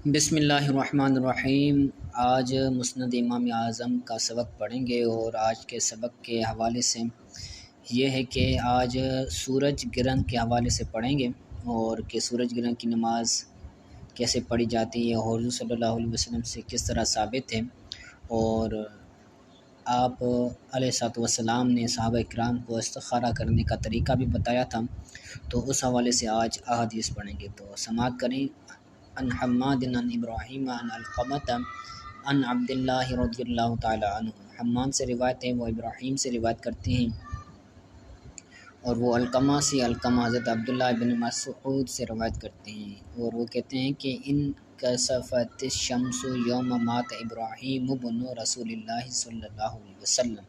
بسم اللہ الرحمن الرحیم۔ آج مسند امام اعظم کا سبق پڑھیں گے، اور آج کے سبق کے حوالے سے یہ ہے کہ آج سورج گرہن کے حوالے سے پڑھیں گے، اور کہ سورج گرہن کی نماز کیسے پڑھی جاتی ہے، اور حضور صلی اللہ علیہ وسلم سے کس طرح ثابت ہے، اور آپ علیہ الصلوۃ والسلام نے صحابہ اکرام کو استخارہ کرنے کا طریقہ بھی بتایا تھا، تو اس حوالے سے آج احادیث پڑھیں گے۔ تو سماعت کریں۔ ان حماد عن ابراہیم عن القمۃ عن عبداللہ رضی اللہ تعالی عنہ۔ حماد سے روایت ہے، وہ ابراہیم سے روایت کرتے ہیں، اور وہ علقمہ سے، علقمہ حضرت عبداللہ بن مسعود سے روایت کرتے ہیں، اور وہ کہتے ہیں کہ ان کسفت الشمس یوم مات ابراہیم بن رسول اللہ صلی اللہ علیہ وسلم،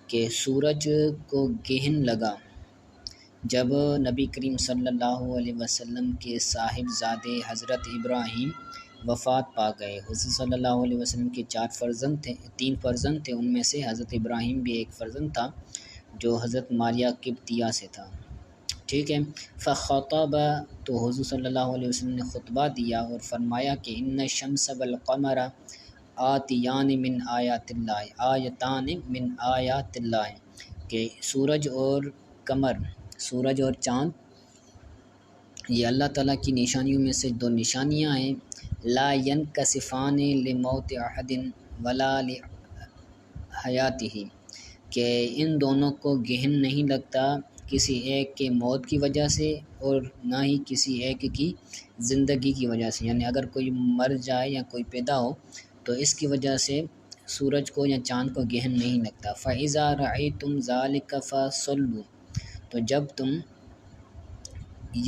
کہ سورج کو گہن لگا جب نبی کریم صلی اللہ علیہ وسلم کے صاحبزادے حضرت ابراہیم وفات پا گئے۔ حضرت صلی اللہ علیہ وسلم کے تین فرزند تھے، ان میں سے حضرت ابراہیم بھی ایک فرزند تھا جو حضرت ماریہ قبطیہ سے تھا، ٹھیک ہے۔ فخطب، تو حضور صلی اللہ علیہ وسلم نے خطبہ دیا اور فرمایا کہ ان الشمس والقمر آتیان من آیات اللہ، آیتان من آیات اللہ، کہ سورج اور قمر، سورج اور چاند، یہ اللہ تعالیٰ کی نشانیوں میں سے دو نشانیاں ہیں۔ لا ینکسفان لموت احد ولا لحیاتہ، کہ ان دونوں کو گہن نہیں لگتا کسی ایک کے موت کی وجہ سے اور نہ ہی کسی ایک کی زندگی کی وجہ سے، یعنی اگر کوئی مر جائے یا کوئی پیدا ہو تو اس کی وجہ سے سورج کو یا چاند کو گہن نہیں لگتا۔ فَإِذَا رَأَيْتُمْ ذَلِكَ فَصَلُّوا، تو جب تم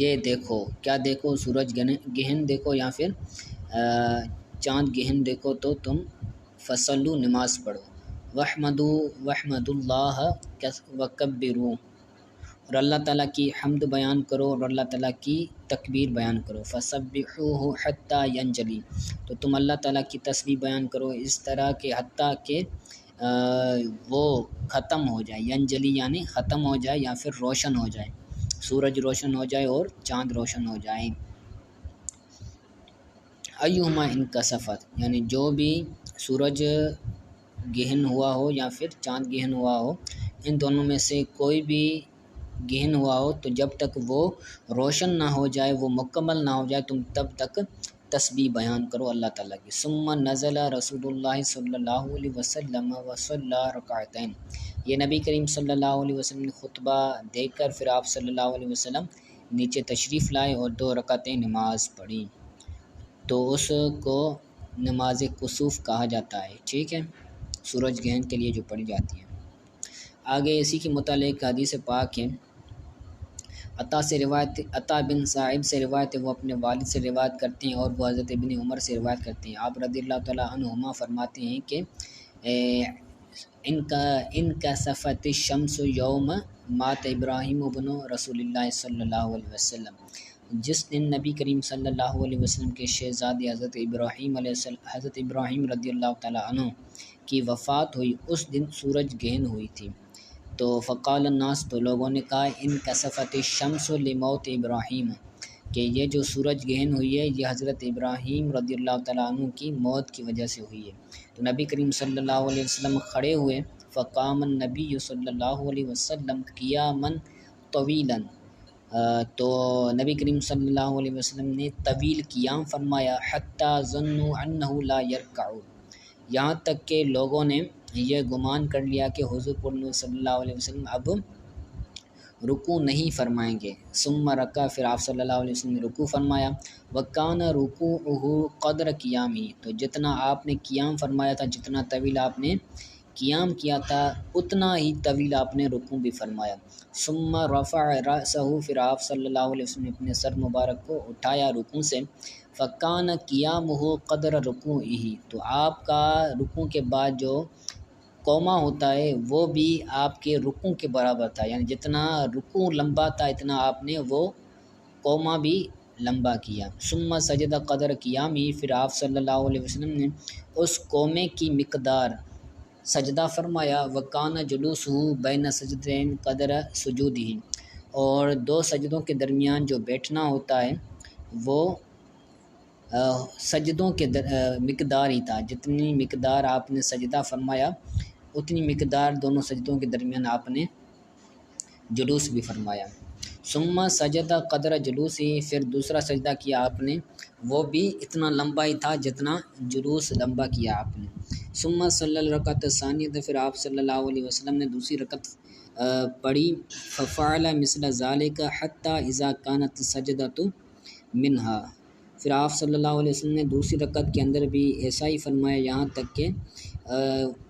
یہ دیکھو، کیا دیکھو؟ سورج گہن دیکھو یا پھر چاند گہن دیکھو تو تم فصلو، نماز پڑھو، وحمد اللہ وکبروا، اور اللہ تعالیٰ کی حمد بیان کرو اور اللہ تعالیٰ کی تکبیر بیان کرو۔ فسبحوہ حتی ینجلی، تو تم اللہ تعالیٰ کی تسبیح بیان کرو اس طرح کہ حتیٰ کہ وہ ختم ہو جائے، ینجلی یعنی ختم ہو جائے یا پھر روشن ہو جائے، سورج روشن ہو جائے اور چاند روشن ہو جائے۔ ایہما انکسفت، یعنی جو بھی سورج گہن ہوا ہو یا پھر چاند گہن ہوا ہو، ان دونوں میں سے کوئی بھی گہن ہوا ہو تو جب تک وہ روشن نہ ہو جائے، وہ مکمل نہ ہو جائے، تم تب تک تسبیح بیان کرو اللہ تعالیٰ کی۔ ثم نزل رسول اللہ صلی اللہ علیہ وسلم وصلی رکعتین، یہ نبی کریم صلی اللہ علیہ وسلم نے خطبہ دے کر پھر آپ صلی اللہ علیہ وسلم نیچے تشریف لائے اور 2 رکعتیں نماز پڑھی، تو اس کو نماز کسوف کہا جاتا ہے، ٹھیک ہے، سورج گہن کے لیے جو پڑھی جاتی ہے۔ آگے اسی کے متعلق حدیث پاک ہے، عطا بن صاحب سے روایت ہے، وہ اپنے والد سے روایت کرتے ہیں اور وہ حضرت ابن عمر سے روایت کرتے ہیں۔ آپ رضی اللہ تعالیٰ عنہما فرماتے ہیں کہ ان کا صفت الشمس یوم مات ابراہیم بن رسول اللہ صلی اللہ علیہ وسلم، جس دن نبی کریم صلی اللہ علیہ وسلم کے شہزادے حضرت ابراہیم رضی اللہ تعالیٰ عنہ کی وفات ہوئی، اس دن سورج گہن ہوئی تھی۔ تو فقال الناس، تو لوگوں نے کہا، ان کسفت الشمس لموت ابراہیم، کہ یہ جو سورج گہن ہوئی ہے یہ حضرت ابراہیم رضی اللہ تعالیٰ عنہ کی موت کی وجہ سے ہوئی ہے۔ تو نبی کریم صلی اللہ علیہ وسلم کھڑے ہوئے، فقام النبی صلی اللہ علیہ وسلم قیاما طویلا، تو نبی کریم صلی اللہ علیہ وسلم نے طویل قیام فرمایا، حتی ظنوا انہ لا یرکع، یہاں تک کہ لوگوں نے یہ گمان کر لیا کہ حضور پر صلی اللہ علیہ وسلم اب رکوع نہیں فرمائیں گے۔ ثم رکع، پھر آپ صلی اللہ علیہ وسلم نے رکوع فرمایا، وکان رکوعہ قدر قیامہ، تو جتنا آپ نے قیام فرمایا تھا، جتنا طویل آپ نے قیام کیا تھا، اتنا ہی طویل آپ نے رکوع بھی فرمایا۔ ثم رفع رأسہ، پھر آپ صلی اللہ علیہ وسلم نے اپنے سر مبارک کو اٹھایا رکوع سے، فکان قیامہ قدر رکوعہ، تو آپ کا رکوع کے بعد جو قومہ ہوتا ہے وہ بھی آپ کے رکوع کے برابر تھا، یعنی جتنا رکوع لمبا تھا اتنا آپ نے وہ قومہ بھی لمبا کیا۔ ثم سجد قدر قیامہ، پھر آپ صلی اللہ علیہ وسلم نے اس قومے کی مقدار سجدہ فرمایا، وکان جلوسہ بین سجدین قدر سجودہ، اور 2 سجدوں کے درمیان جو بیٹھنا ہوتا ہے وہ سجدوں کے مقدار ہی تھا، جتنی مقدار آپ نے سجدہ فرمایا اتنی مقدار دونوں سجدوں کے درمیان آپ نے جلوس بھی فرمایا۔ ثم سجدہ قدر جلوس ہی، پھر دوسرا سجدہ کیا آپ نے، وہ بھی اتنا لمبا ہی تھا جتنا جلوس لمبا کیا آپ نے۔ ثم صلی الرکعت ثانیہ، پھر آپ صلی اللہ علیہ وسلم نے دوسری رکعت پڑھی، ففعل مثل ذالک حتی اذا کانت سجدۃ منہا، پھر آپ صلی اللہ علیہ وسلم نے دوسری رکعت کے اندر بھی ایسا ہی فرمایا یہاں تک کہ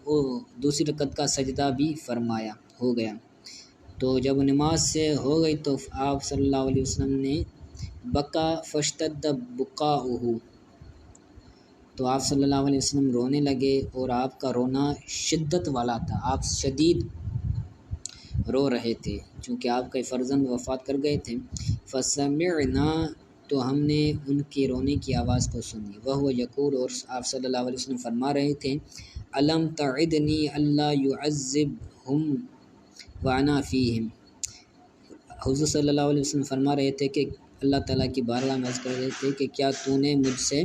وہ دوسری رکعت کا سجدہ بھی فرمایا ہو گیا۔ تو جب نماز سے ہو گئی تو آپ صلی اللہ علیہ وسلم نے بکا فاشتد بکاؤہ، تو آپ صلی اللہ علیہ وسلم رونے لگے اور آپ کا رونا شدت والا تھا، آپ شدید رو رہے تھے چونکہ آپ کا فرزند وفات کر گئے تھے۔ فسمعنا، تو ہم نے ان کے رونے کی آواز کو سنی، وہو یقول، اور آپ صلی اللہ علیہ وسلم فرما رہے تھے، الم تعدنی اللہ یعذبہم وانا فیہم، حضور صلی اللہ علیہ وسلم فرما رہے تھے کہ اللہ تعالیٰ کی بارگاہ میں عرض کر رہے تھے کہ کیا تو نے مجھ سے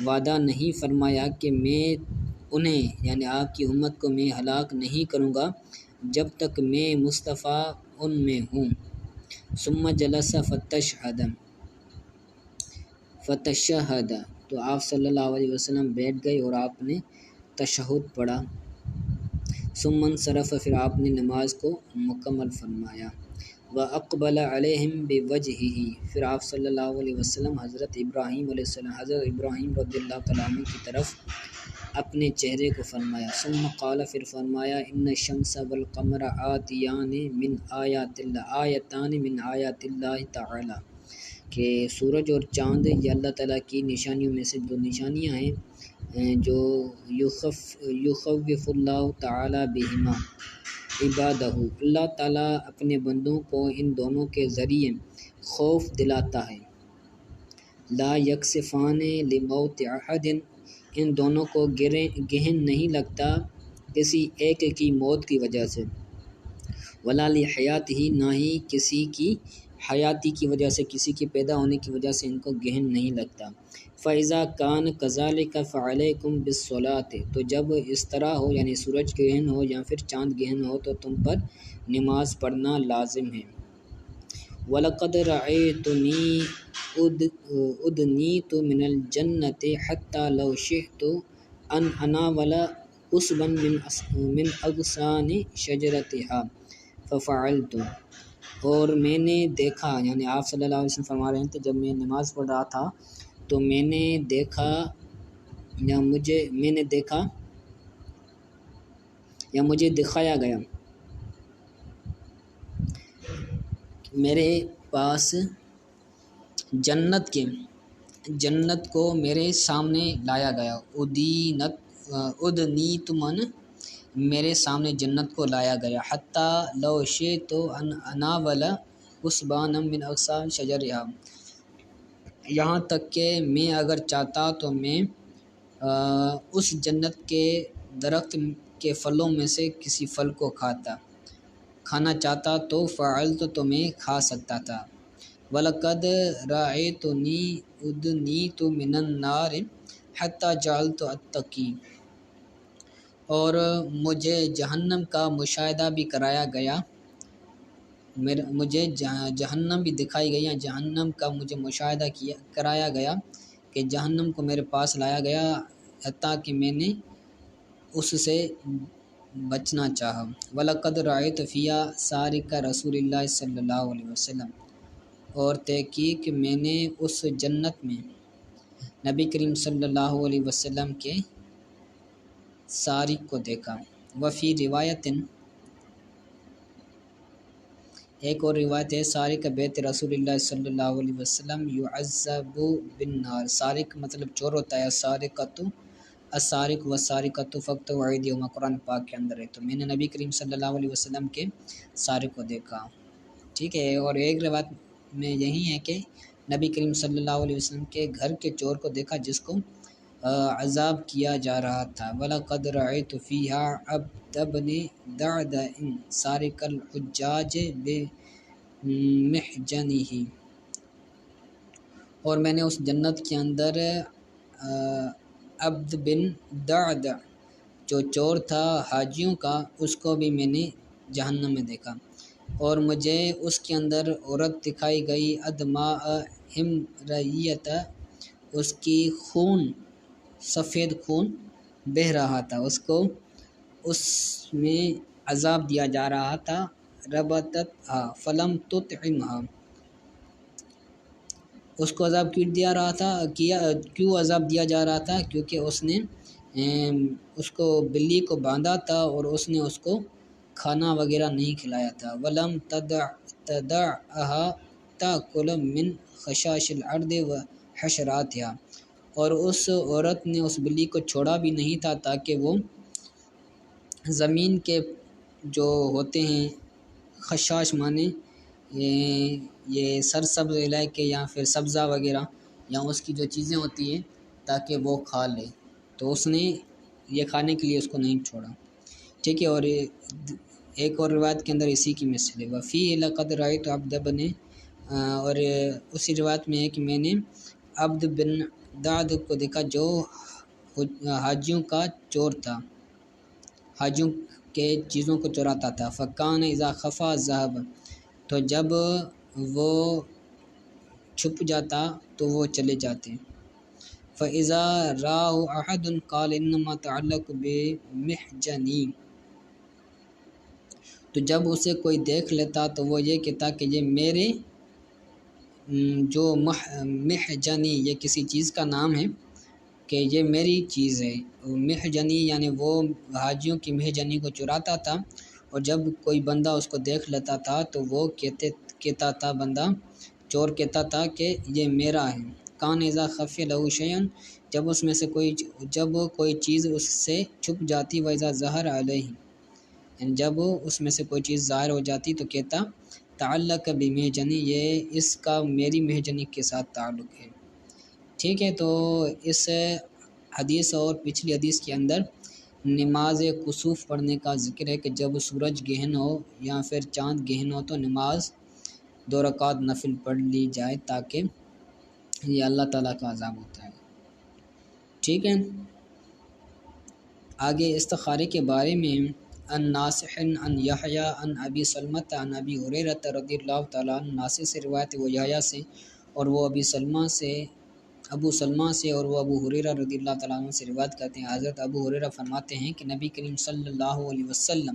وعدہ نہیں فرمایا کہ میں انہیں یعنی آپ کی امت کو میں ہلاک نہیں کروں گا جب تک میں مصطفیٰ ان میں ہوں۔ ثم جلس فتشہد، تو آپ صلی اللہ علیہ وسلم بیٹھ گئے اور آپ نے تشہد پڑھا۔ ثم انصرف، پھر آپ نے نماز کو مکمل فرمایا۔ وَأَقْبَلَ عَلَيْهِمْ بِوَجْهِهِ، پھر آپ صلی اللہ علیہ وسلم حضرت ابراہیم رضی اللہ تعالیٰ عنہ کی طرف اپنے چہرے کو فرمایا۔ ثم قال، پھر فرمایا، ان الشمس والقمر آیتان من آیات اللہ تعالی، کہ سورج اور چاند یہ اللہ تعالیٰ کی نشانیوں میں سے دو نشانیاں ہیں جو یخوف اللہ تعالی بہما عبادہ، اللہ تعالیٰ اپنے بندوں کو ان دونوں کے ذریعے خوف دلاتا ہے۔ لا یکسفان لموت احد، ان دونوں کو گہن نہیں لگتا کسی ایک کی موت کی وجہ سے، ولا لحیاتہ، نہ ہی کسی کی حیاتی کی وجہ سے، کسی کے پیدا ہونے کی وجہ سے ان کو گہن نہیں لگتا۔ فَإِذَا كَانَ كَذَلِكَ فَعَلَيْكُمْ بِالصَّلَاةِ، تو جب اس طرح ہو یعنی سورج گہن ہو یا پھر چاند گہن ہو تو تم پر نماز پڑھنا لازم ہے۔ وَلَقَدْ رَأَيْتُنِي أُدْنِيتُ مِنَ الْجَنَّةِ حَتَّى لَوْ شِئْتُ أَنْ أَنَاوَلَ عُصْبًا مِنْ أَغْصَانِ شَجَرَتِهَا فَفَعَلْتُ، اور میں نے دیکھا یعنی آپ صلی اللہ علیہ وسلم فرما رہے تھے جب میں نماز پڑھ رہا تھا تو میں نے دیکھا یا مجھے دکھایا گیا میرے پاس جنت کو میرے سامنے لایا گیا، ادنیت من، میرے سامنے جنت کو لایا گیا، حتی لو شئت ان اناول عصبانا من اغصان شجرها، یہاں تک کہ میں اگر چاہتا تو میں اس جنت کے درخت کے پھلوں میں سے کسی پھل کو کھانا چاہتا تو فعلت، تو میں کھا سکتا تھا۔ وَلَقَدْ رَأَيْتُنِي أُدْنِيتُ مِنَ النَّارِ حَتَّى جَعَلْتُ أَتَّقِي، اور مجھے جہنم کا مشاہدہ بھی کرایا گیا، مجھے جہنم بھی دکھائی گئی، جہنم کا مجھے مشاہدہ کرایا گیا کہ جہنم کو میرے پاس لایا گیا حتیٰ کہ میں نے اس سے بچنا چاہا۔ وَلَقَدْ رَأَيْتُ فِيهَا سَارِقَ رسول اللہ صلی اللہ علیہ وسلم، اور تحقیق میں نے اس جنت میں نبی کریم صلی اللہ علیہ وسلم کے سارق کو دیکھا۔ وفی روایت، ایک اور روایت ہے، سارق بیت رسول اللہ صلی اللہ علیہ وسلم یعذب بالنار، سارق مطلب چور ہوتا ہے، سارقۃ السارق والسارقۃ فاقطعوا ایدیہما، قرآن پاک کے اندر ہے۔ تو میں نے نبی کریم صلی اللہ علیہ وسلم کے سارق کو دیکھا، ٹھیک ہے۔ اور ایک روایت میں یہی ہے کہ نبی کریم صلی اللہ علیہ وسلم کے گھر کے چور کو دیکھا جس کو عذاب کیا جا رہا تھا۔ وَلَقَدْ رَأَيْتُ فِيهَا عَبْدَ بْنَ دَعْدَإٍ سَارِقَ الْحُجَّاجِ بِمِحْجَنِهِ، اور میں نے اس جنت کے اندر عبد بن دعد جو چور تھا حاجیوں کا، اس کو بھی میں نے جہنم میں دیکھا، اور مجھے اس کے اندر عورت دکھائی گئی ادماء حمریت، اس کی خون سفید خون بہہ رہا تھا، اس کو اس میں عذاب دیا جا رہا تھا، ربتتھا فلم تطعمھا، اس کو عذاب کیوں عذاب دیا جا رہا تھا؟ کیونکہ اس نے اس کو بلی کو باندھا تھا اور اس نے اس کو کھانا وغیرہ نہیں کھلایا تھا، ولم تدعها تاکل من خشاش الارض وحشراتها، اور اس عورت نے اس بلی کو چھوڑا بھی نہیں تھا تاکہ وہ زمین کے جو ہوتے ہیں خشاش معنی یہ سرسبز علاقے یا پھر سبزہ وغیرہ یا اس کی جو چیزیں ہوتی ہیں تاکہ وہ کھا لے، تو اس نے یہ کھانے کے لیے اس کو نہیں چھوڑا، ٹھیک ہے۔ اور ایک اور روایت کے اندر اسی کی مثل ہے، وفی لقد رأیت عبد بن، اور اسی روایت میں ہے کہ میں نے عبد بن دعد کو دیکھا جو حاجیوں کا چور تھا، حاجیوں کے چیزوں کو چراتا تھا، فکان اذا خفا ذهب، تو جب وہ چھپ جاتا تو وہ چلے جاتے، فاذا رآه احد قال انما تعلق بمحجنی، تو جب اسے کوئی دیکھ لیتا تو وہ یہ کہتا کہ یہ میرے جو محجنی، یہ کسی چیز کا نام ہے کہ یہ میری چیز ہے، محجنی یعنی وہ حاجیوں کی محجنی کو چراتا تھا، اور جب کوئی بندہ اس کو دیکھ لیتا تھا تو وہ کہتا تھا، بندہ چور کہتا تھا کہ یہ میرا ہے، کان اذا خفی لہ شیئا، جب کوئی چیز اس سے چھپ جاتی، و اذا ظہر علیہ، جب اس میں سے کوئی چیز ظاہر ہو جاتی تو کہتا تعلق بمحجنی، یہ اس کا میری محجنی کے ساتھ تعلق ہے، ٹھیک ہے۔ تو اس حدیث اور پچھلی حدیث کے اندر نماز کسوف پڑھنے کا ذکر ہے کہ جب سورج گہن ہو یا پھر چاند گہن ہو تو نماز 2 رکعت نفل پڑھ لی جائے، تاکہ یہ اللہ تعالیٰ کا عذاب ہوتا ہے، ٹھیک ہے۔ آگے استخارے کے بارے میں، ان ناصح ان یحییٰ ان ابی سلمۃ ان ابی ہریرہ رضی اللہ تعالیٰ عنہ، ناصح سے روایت ہے وہ یحییٰ سے، اور وہ ابو سلمہ سے، اور وہ ابو ہریرہ رضی اللہ تعالیٰ عنہ سے روایت کرتے ہیں۔ حضرت ابو ہریرہ فرماتے ہیں کہ نبی کریم صلی اللہ علیہ وسلم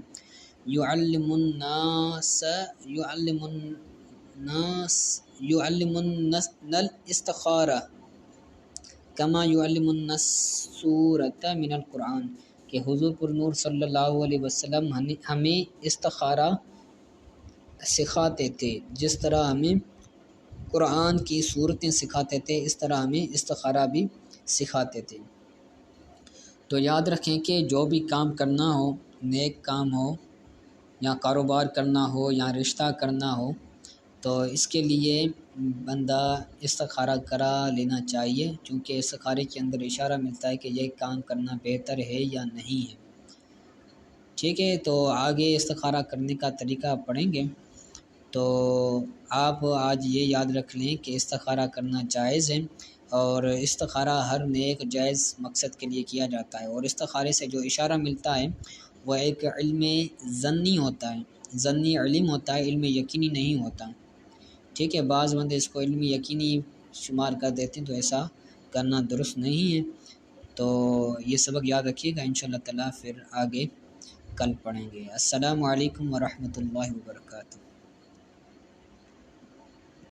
یعلم الناس الاستخارہ کما یعلم الناس سورۃ من القرآن، کہ حضور پر نور صلی اللہ علیہ وسلم ہمیں استخارہ سکھاتے تھے، جس طرح ہمیں قرآن کی صورتیں سکھاتے تھے اس طرح ہمیں استخارہ بھی سکھاتے تھے۔ تو یاد رکھیں کہ جو بھی کام کرنا ہو، نیک کام ہو یا کاروبار کرنا ہو یا رشتہ کرنا ہو، تو اس کے لیے بندہ استخارہ کرا لینا چاہیے، چونکہ استخارے کے اندر اشارہ ملتا ہے کہ یہ کام کرنا بہتر ہے یا نہیں ہے، ٹھیک ہے۔ تو آگے استخارہ کرنے کا طریقہ پڑھیں گے، تو آپ آج یہ یاد رکھ لیں کہ استخارہ کرنا جائز ہے، اور استخارہ ہر نیک جائز مقصد کے لیے کیا جاتا ہے، اور استخارے سے جو اشارہ ملتا ہے وہ ایک علم ظنی ہوتا ہے، ظنی علم ہوتا ہے، علم یقینی نہیں ہوتا، ٹھیک ہے۔ بعض بندے اس کو علم یقینی شمار کر دیتے ہیں، تو ایسا کرنا درست نہیں ہے۔ تو یہ سبق یاد رکھیے گا، انشاءاللہ تعالیٰ پھر آگے کل پڑھیں گے۔ السلام علیکم ورحمۃ اللہ وبرکاتہ۔